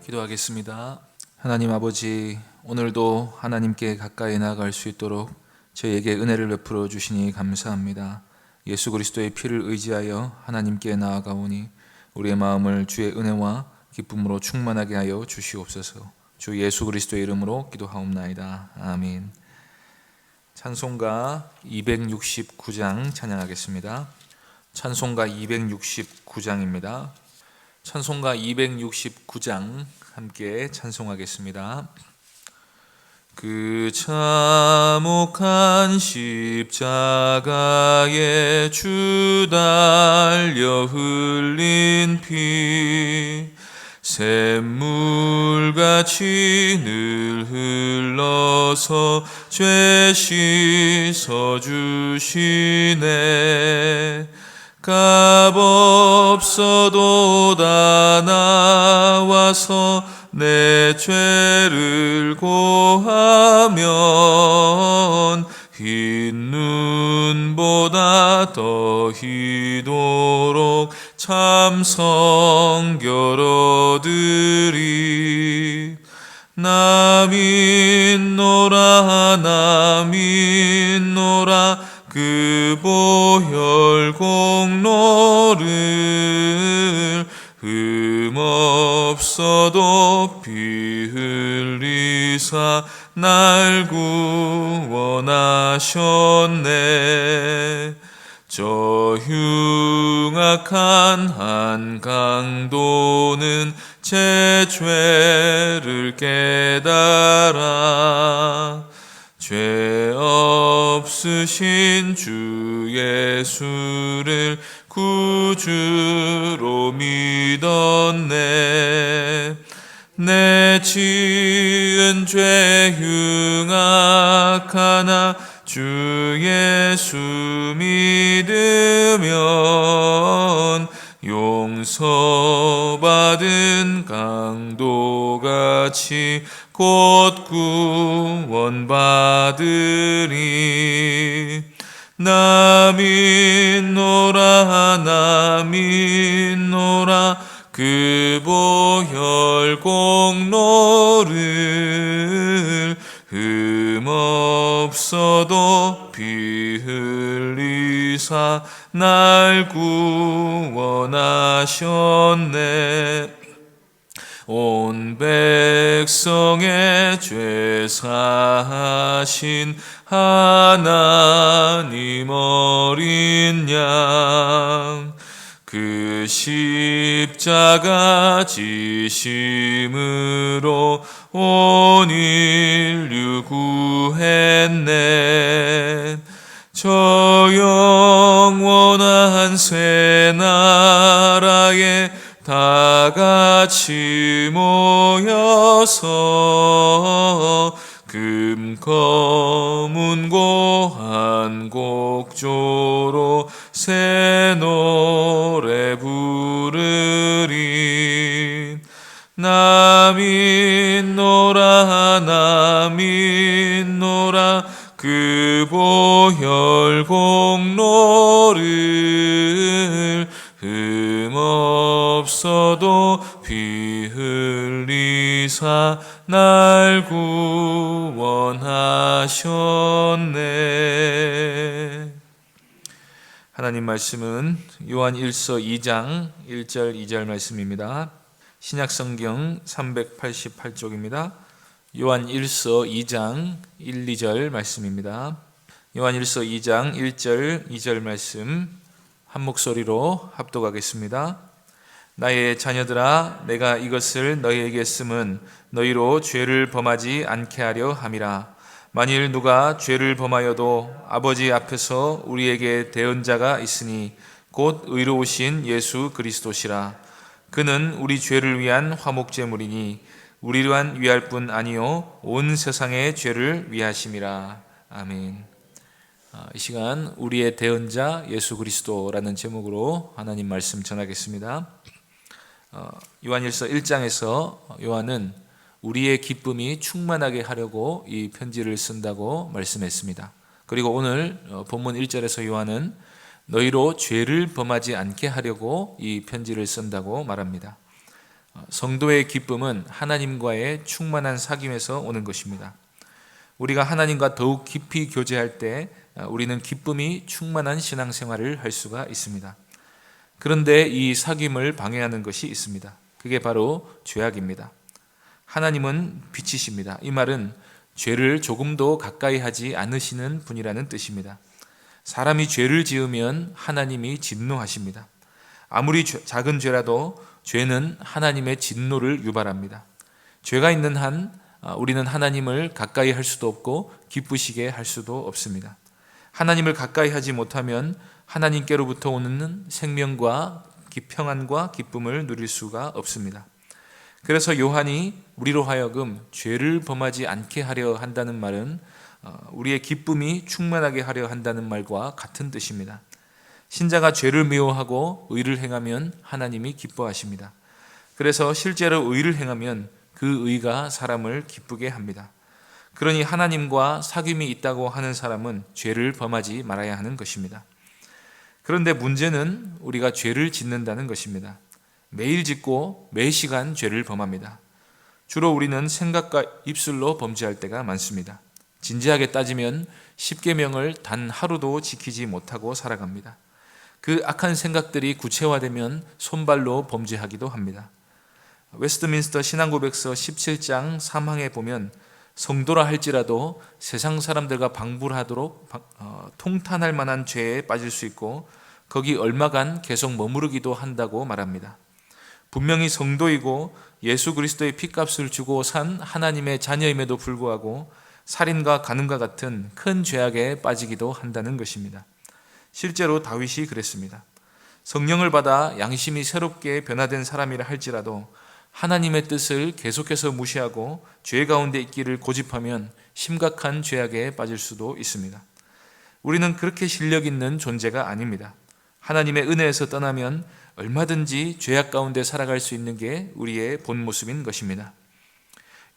기도하겠습니다. 하나님 아버지, 오늘도 하나님께 가까이 나아갈 수 있도록 저희에게 은혜를 베풀어 주시니 감사합니다. 예수 그리스도의 피를 의지하여 하나님께 나아가오니 우리의 마음을 주의 은혜와 기쁨으로 충만하게 하여 주시옵소서. 주 예수 그리스도의 이름으로 기도하옵나이다. 아멘. 찬송가 269장 찬양하겠습니다. 찬송가 269장입니다. 찬송가 269장 함께 찬송하겠습니다. 그 참혹한 십자가에 주 달려 흘린 피 샘물같이 늘 흘러서 죄 씻어주시네. 값없어도 다 나와서 내 죄를 고하면 흰 눈보다 더 희도록 참 성결 얻으리. 나 믿노라 나 믿노라 그 보혈 공로를 흠없어도 피 흘리사 날 구원하셨네. 저 흉악한 한강도는 제 죄를 깨달아 죄 없으신 주 예수를 구주로 믿었네. 내 지은 죄 흉악하나 주 예수 믿으면 용서받은 강도같이 곧 구원받으리. 나 믿노라 나 믿노라 그 보혈 공로를 흠없어도 피 흘리사 날 구원하셨네. 온 백성의 죄 사하신 하나님 어린 양 그 십자가 지심으로 온 인류 구했네. 저 영원한 새 나라에 다 같이 모여서 금 검은고 한 곡조로 새 노래 부르리. 나 믿노라 나 믿노라 그 보혈 공로를 흠없어도 피 흘리사 날 구원하셨네. 하나님 말씀은 요한 1서 2장 1절 2절 말씀입니다. 신약성경 388쪽입니다. 요한 1서 2장 1, 2절 말씀입니다. 요한 1서 2장 1절 2절 말씀 한 목소리로 합독하겠습니다. 나의 자녀들아, 내가 이것을 너희에게 쓰면 너희로 죄를 범하지 않게 하려 함이라. 만일 누가 죄를 범하여도 아버지 앞에서 우리에게 대언자가 있으니 곧 의로우신 예수 그리스도시라. 그는 우리 죄를 위한 화목제물이니 우리만 위할 뿐 아니요 온 세상의 죄를 위하심이라. 아멘. 이 시간 우리의 대언자 예수 그리스도라는 제목으로 하나님 말씀 전하겠습니다. 요한일서 1장에서 요한은 우리의 기쁨이 충만하게 하려고 이 편지를 쓴다고 말씀했습니다. 그리고 오늘 본문 1절에서 요한은 너희로 죄를 범하지 않게 하려고 이 편지를 쓴다고 말합니다. 성도의 기쁨은 하나님과의 충만한 사귐에서 오는 것입니다. 우리가 하나님과 더욱 깊이 교제할 때 우리는 기쁨이 충만한 신앙생활을 할 수가 있습니다. 그런데 이 사귐을 방해하는 것이 있습니다. 그게 바로 죄악입니다. 하나님은 빛이십니다. 이 말은 죄를 조금도 가까이 하지 않으시는 분이라는 뜻입니다. 사람이 죄를 지으면 하나님이 진노하십니다. 아무리 작은 죄라도 죄는 하나님의 진노를 유발합니다. 죄가 있는 한 우리는 하나님을 가까이 할 수도 없고 기쁘시게 할 수도 없습니다. 하나님을 가까이 하지 못하면 하나님께로부터 오는 생명과 평안과 기쁨을 누릴 수가 없습니다. 그래서 요한이 우리로 하여금 죄를 범하지 않게 하려 한다는 말은 우리의 기쁨이 충만하게 하려 한다는 말과 같은 뜻입니다. 신자가 죄를 미워하고 의를 행하면 하나님이 기뻐하십니다. 그래서 실제로 의를 행하면 그 의가 사람을 기쁘게 합니다. 그러니 하나님과 사귐이 있다고 하는 사람은 죄를 범하지 말아야 하는 것입니다. 그런데 문제는 우리가 죄를 짓는다는 것입니다. 매일 짓고 매 시간 죄를 범합니다. 주로 우리는 생각과 입술로 범죄할 때가 많습니다. 진지하게 따지면 10계명을 단 하루도 지키지 못하고 살아갑니다. 그 악한 생각들이 구체화되면 손발로 범죄하기도 합니다. 웨스트민스터 신앙고백서 17장 3항에 보면 성도라 할지라도 세상 사람들과 방불하도록 통탄할 만한 죄에 빠질 수 있고 거기 얼마간 계속 머무르기도 한다고 말합니다. 분명히 성도이고 예수 그리스도의 핏값을 주고 산 하나님의 자녀임에도 불구하고 살인과 간음과 같은 큰 죄악에 빠지기도 한다는 것입니다. 실제로 다윗이 그랬습니다. 성령을 받아 양심이 새롭게 변화된 사람이라 할지라도 하나님의 뜻을 계속해서 무시하고 죄 가운데 있기를 고집하면 심각한 죄악에 빠질 수도 있습니다. 우리는 그렇게 실력 있는 존재가 아닙니다. 하나님의 은혜에서 떠나면 얼마든지 죄악 가운데 살아갈 수 있는 게 우리의 본 모습인 것입니다.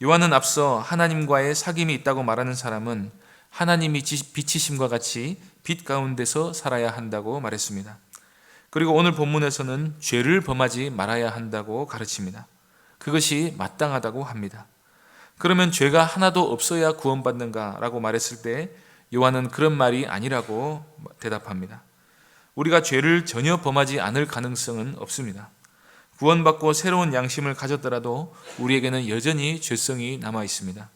요한은 앞서 하나님과의 사귐이 있다고 말하는 사람은 하나님이 빛이심과 같이 빛 가운데서 살아야 한다고 말했습니다. 그리고 오늘 본문에서는 죄를 범하지 말아야 한다고 가르칩니다. 그것이 마땅하다고 합니다. 그러면 죄가 하나도 없어야 구원받는가 라고 말했을 때 요한은 그런 말이 아니라고 대답합니다. 우리가 죄를 전혀 범하지 않을 가능성은 없습니다. 구원받고 새로운 양심을 가졌더라도 우리에게는 여전히 죄성이 남아 있습니다.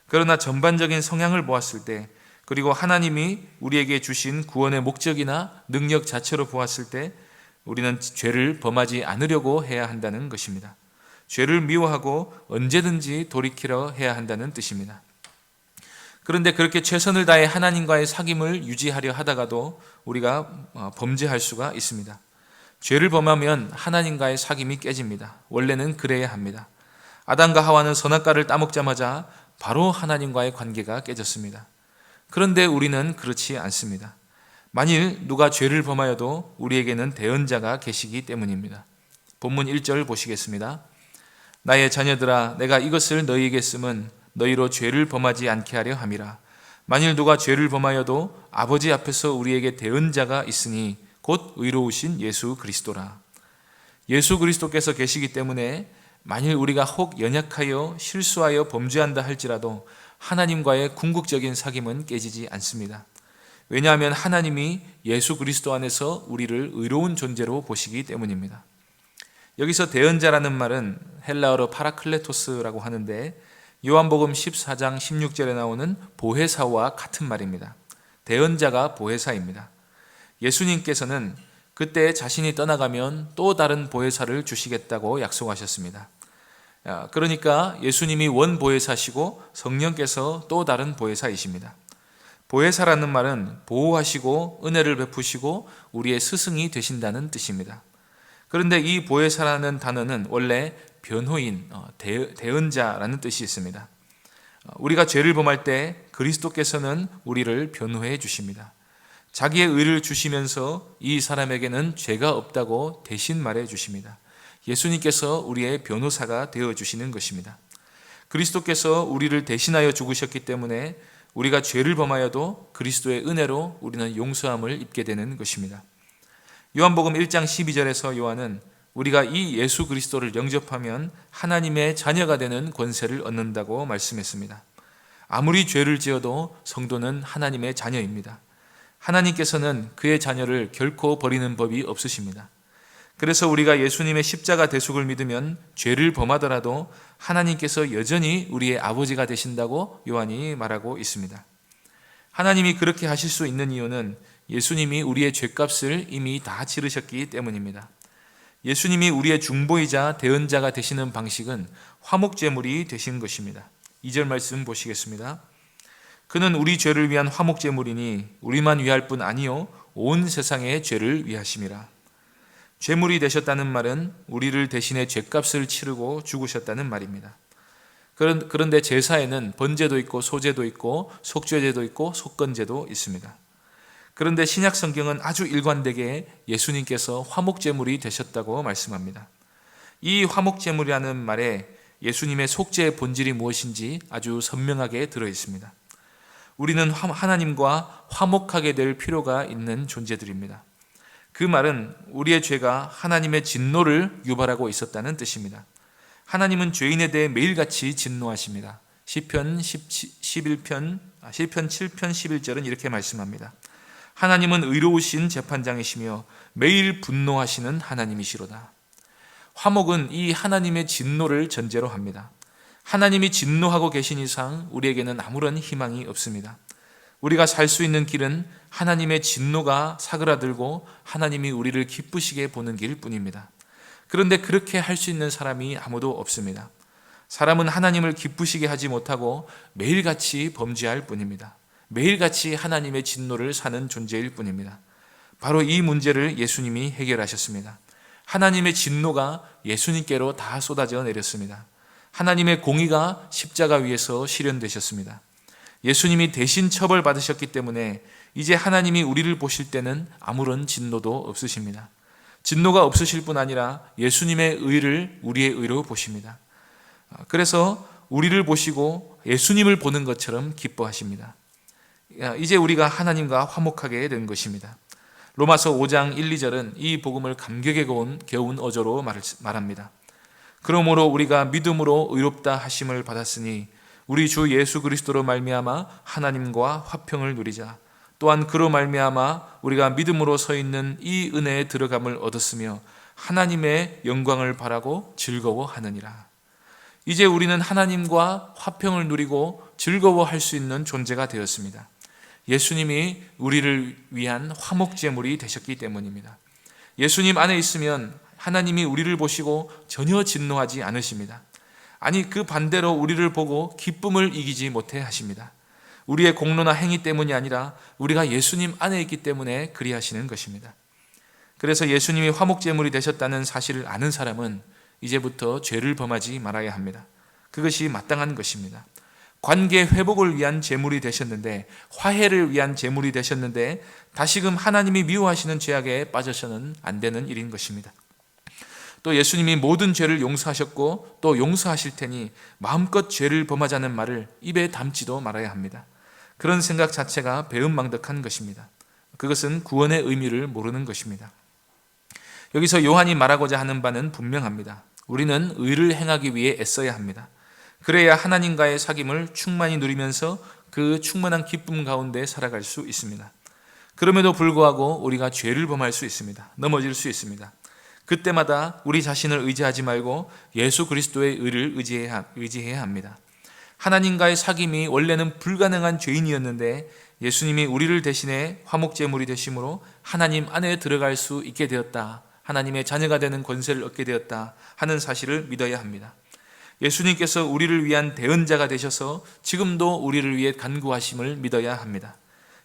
그러나 전반적인 성향을 보았을 때 그리고 하나님이 우리에게 주신 구원의 목적이나 능력 자체로 보았을 때 우리는 죄를 범하지 않으려고 해야 한다는 것입니다. 죄를 미워하고 언제든지 돌이키려 해야 한다는 뜻입니다. 그런데 그렇게 최선을 다해 하나님과의 사귐을 유지하려 하다가도 우리가 범죄할 수가 있습니다. 죄를 범하면 하나님과의 사귐이 깨집니다. 원래는 그래야 합니다. 아담과 하와는 선악과를 따먹자마자 바로 하나님과의 관계가 깨졌습니다. 그런데 우리는 그렇지 않습니다. 만일 누가 죄를 범하여도 우리에게는 대언자가 계시기 때문입니다. 본문 1절 보시겠습니다. 나의 자녀들아 내가 이것을 너희에게 쓰면 너희로 죄를 범하지 않게 하려 함이라. 만일 누가 죄를 범하여도 아버지 앞에서 우리에게 대언자가 있으니 곧 의로우신 예수 그리스도라. 예수 그리스도께서 계시기 때문에 만일 우리가 혹 연약하여 실수하여 범죄한다 할지라도 하나님과의 궁극적인 사귐은 깨지지 않습니다. 왜냐하면 하나님이 예수 그리스도 안에서 우리를 의로운 존재로 보시기 때문입니다. 여기서 대언자라는 말은 헬라어로 파라클레토스라고 하는데 요한복음 14장 16절에 나오는 보혜사와 같은 말입니다. 대언자가 보혜사입니다. 예수님께서는 그때 자신이 떠나가면 또 다른 보혜사를 주시겠다고 약속하셨습니다. 그러니까 예수님이 원 보혜사시고 성령께서 또 다른 보혜사이십니다. 보혜사라는 말은 보호하시고 은혜를 베푸시고 우리의 스승이 되신다는 뜻입니다. 그런데 이 보혜사라는 단어는 원래 변호인, 대언자라는 뜻이 있습니다. 우리가 죄를 범할 때 그리스도께서는 우리를 변호해 주십니다. 자기의 의를 주시면서 이 사람에게는 죄가 없다고 대신 말해 주십니다. 예수님께서 우리의 변호사가 되어주시는 것입니다. 그리스도께서 우리를 대신하여 죽으셨기 때문에 우리가 죄를 범하여도 그리스도의 은혜로 우리는 용서함을 입게 되는 것입니다. 요한복음 1장 12절에서 요한은 우리가 이 예수 그리스도를 영접하면 하나님의 자녀가 되는 권세를 얻는다고 말씀했습니다. 아무리 죄를 지어도 성도는 하나님의 자녀입니다. 하나님께서는 그의 자녀를 결코 버리는 법이 없으십니다. 그래서 우리가 예수님의 십자가 대속을 믿으면 죄를 범하더라도 하나님께서 여전히 우리의 아버지가 되신다고 요한이 말하고 있습니다. 하나님이 그렇게 하실 수 있는 이유는 예수님이 우리의 죄값을 이미 다 치르셨기 때문입니다. 예수님이 우리의 중보이자 대언자가 되시는 방식은 화목제물이 되신 것입니다. 2절 말씀 보시겠습니다. 그는 우리 죄를 위한 화목제물이니 우리만 위할 뿐 아니요 온 세상의 죄를 위하심이라. 제물이 되셨다는 말은 우리를 대신해 죄값을 치르고 죽으셨다는 말입니다. 그런데 제사에는 번제도 있고 소제도 있고 속죄제도 있고 속건제도 있습니다. 그런데 신약 성경은 아주 일관되게 예수님께서 화목제물이 되셨다고 말씀합니다. 이 화목제물이라는 말에 예수님의 속죄의 본질이 무엇인지 아주 선명하게 들어 있습니다. 우리는 하나님과 화목하게 될 필요가 있는 존재들입니다. 그 말은 우리의 죄가 하나님의 진노를 유발하고 있었다는 뜻입니다. 하나님은 죄인에 대해 매일같이 진노하십니다. 시편 7편 11절은 이렇게 말씀합니다. 하나님은 의로우신 재판장이시며 매일 분노하시는 하나님이시로다. 화목은 이 하나님의 진노를 전제로 합니다. 하나님이 진노하고 계신 이상 우리에게는 아무런 희망이 없습니다. 우리가 살 수 있는 길은 하나님의 진노가 사그라들고 하나님이 우리를 기쁘시게 보는 길뿐입니다. 그런데 그렇게 할 수 있는 사람이 아무도 없습니다. 사람은 하나님을 기쁘시게 하지 못하고 매일같이 범죄할 뿐입니다. 매일같이 하나님의 진노를 사는 존재일 뿐입니다. 바로 이 문제를 예수님이 해결하셨습니다. 하나님의 진노가 예수님께로 다 쏟아져 내렸습니다. 하나님의 공의가 십자가 위에서 실현되셨습니다. 예수님이 대신 처벌받으셨기 때문에 이제 하나님이 우리를 보실 때는 아무런 진노도 없으십니다. 진노가 없으실 뿐 아니라 예수님의 의를 우리의 의로 보십니다. 그래서 우리를 보시고 예수님을 보는 것처럼 기뻐하십니다. 이제 우리가 하나님과 화목하게 된 것입니다. 로마서 5장 1, 2절은 이 복음을 감격에 겨운 어조로 말합니다. 그러므로 우리가 믿음으로 의롭다 하심을 받았으니 우리 주 예수 그리스도로 말미암아 하나님과 화평을 누리자. 또한 그로 말미암아 우리가 믿음으로 서 있는 이 은혜에 들어감을 얻었으며 하나님의 영광을 바라고 즐거워하느니라. 이제 우리는 하나님과 화평을 누리고 즐거워할 수 있는 존재가 되었습니다. 예수님이 우리를 위한 화목제물이 되셨기 때문입니다. 예수님 안에 있으면 하나님이 우리를 보시고 전혀 진노하지 않으십니다. 아니, 그 반대로 우리를 보고 기쁨을 이기지 못해 하십니다. 우리의 공로나 행위 때문이 아니라 우리가 예수님 안에 있기 때문에 그리하시는 것입니다. 그래서 예수님이 화목제물이 되셨다는 사실을 아는 사람은 이제부터 죄를 범하지 말아야 합니다. 그것이 마땅한 것입니다. 관계 회복을 위한 제물이 되셨는데, 화해를 위한 제물이 되셨는데 다시금 하나님이 미워하시는 죄악에 빠져서는 안 되는 일인 것입니다. 또 예수님이 모든 죄를 용서하셨고 또 용서하실 테니 마음껏 죄를 범하자는 말을 입에 담지도 말아야 합니다. 그런 생각 자체가 배은망덕한 것입니다. 그것은 구원의 의미를 모르는 것입니다. 여기서 요한이 말하고자 하는 바는 분명합니다. 우리는 의를 행하기 위해 애써야 합니다. 그래야 하나님과의 사귐을 충만히 누리면서 그 충만한 기쁨 가운데 살아갈 수 있습니다. 그럼에도 불구하고 우리가 죄를 범할 수 있습니다. 넘어질 수 있습니다. 그때마다 우리 자신을 의지하지 말고 예수 그리스도의 의를 의지해야 합니다. 하나님과의 사귐이 원래는 불가능한 죄인이었는데 예수님이 우리를 대신해 화목제물이 되심으로 하나님 안에 들어갈 수 있게 되었다. 하나님의 자녀가 되는 권세를 얻게 되었다 하는 사실을 믿어야 합니다. 예수님께서 우리를 위한 대언자가 되셔서 지금도 우리를 위해 간구하심을 믿어야 합니다.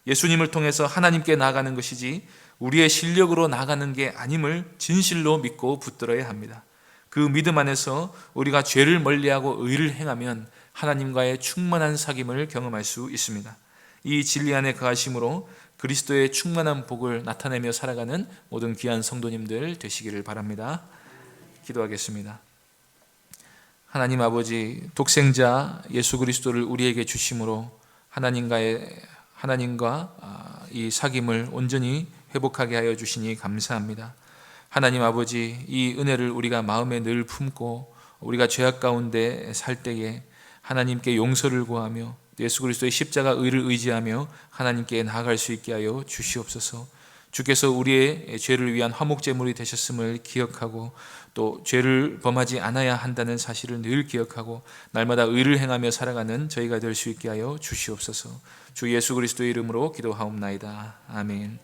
예수님을 통해서 하나님께 나아가는 것이지 우리의 실력으로 나아가는 게 아님을 진실로 믿고 붙들어야 합니다. 그 믿음 안에서 우리가 죄를 멀리하고 의를 행하면 하나님과의 충만한 사귐을 경험할 수 있습니다. 이 진리 안에 거하심으로 그리스도의 충만한 복을 나타내며 살아가는 모든 귀한 성도님들 되시기를 바랍니다. 기도하겠습니다. 하나님 아버지, 독생자 예수 그리스도를 우리에게 주심으로 하나님과 이 사귐을 온전히 회복하게 하여 주시니 감사합니다. 하나님 아버지, 이 은혜를 우리가 마음에 늘 품고 우리가 죄악 가운데 살 때에 하나님께 용서를 구하며 예수 그리스도의 십자가 의를 의지하며 하나님께 나아갈 수 있게 하여 주시옵소서. 주께서 우리의 죄를 위한 화목제물이 되셨음을 기억하고 또 죄를 범하지 않아야 한다는 사실을 늘 기억하고 날마다 의를 행하며 살아가는 저희가 될 수 있게 하여 주시옵소서. 주 예수 그리스도의 이름으로 기도하옵나이다. 아멘.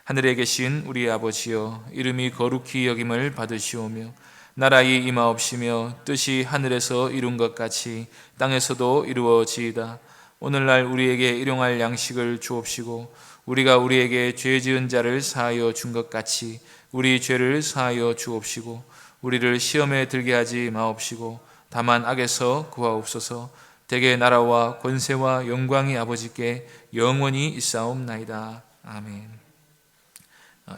하늘에 계신 우리 아버지여, 이름이 거룩히 여김을 받으시오며 나라의 임하옵시며 뜻이 하늘에서 이룬 것 같이 땅에서도 이루어지이다. 오늘날 우리에게 일용할 양식을 주옵시고 우리가 우리에게 죄 지은 자를 사하여 준 것 같이 우리 죄를 사하여 주옵시고 우리를 시험에 들게 하지 마옵시고 다만 악에서 구하옵소서. 대개 나라와 권세와 영광이 아버지께 영원히 있사옵나이다. 아멘.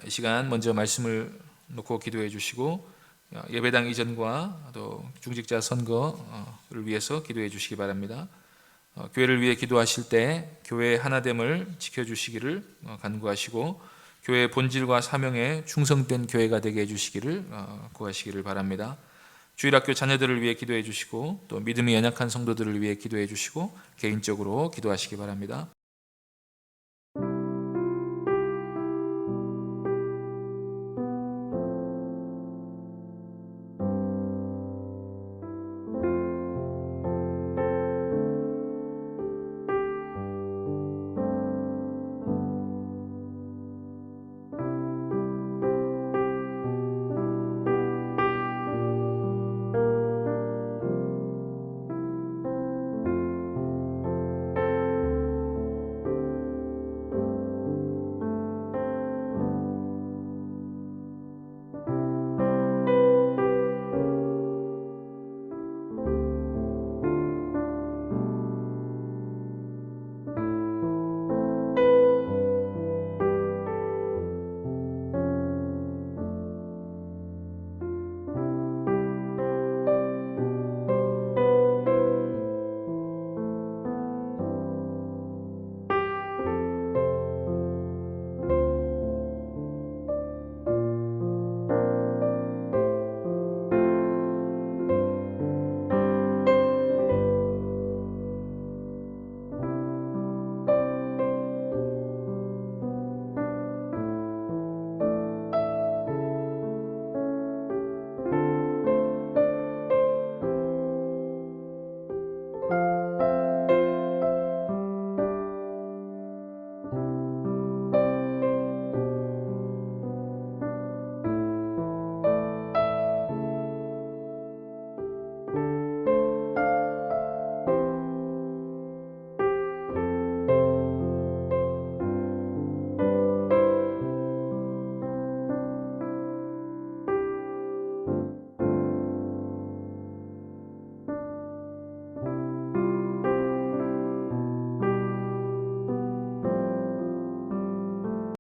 이 시간 먼저 말씀을 놓고 기도해 주시고 예배당 이전과 또 중직자 선거를 위해서 기도해 주시기 바랍니다. 교회를 위해 기도하실 때 교회의 하나됨을 지켜주시기를 간구하시고 교회의 본질과 사명에 충성된 교회가 되게 해주시기를 구하시기를 바랍니다. 주일학교 자녀들을 위해 기도해 주시고 또 믿음이 연약한 성도들을 위해 기도해 주시고 개인적으로 기도하시기 바랍니다.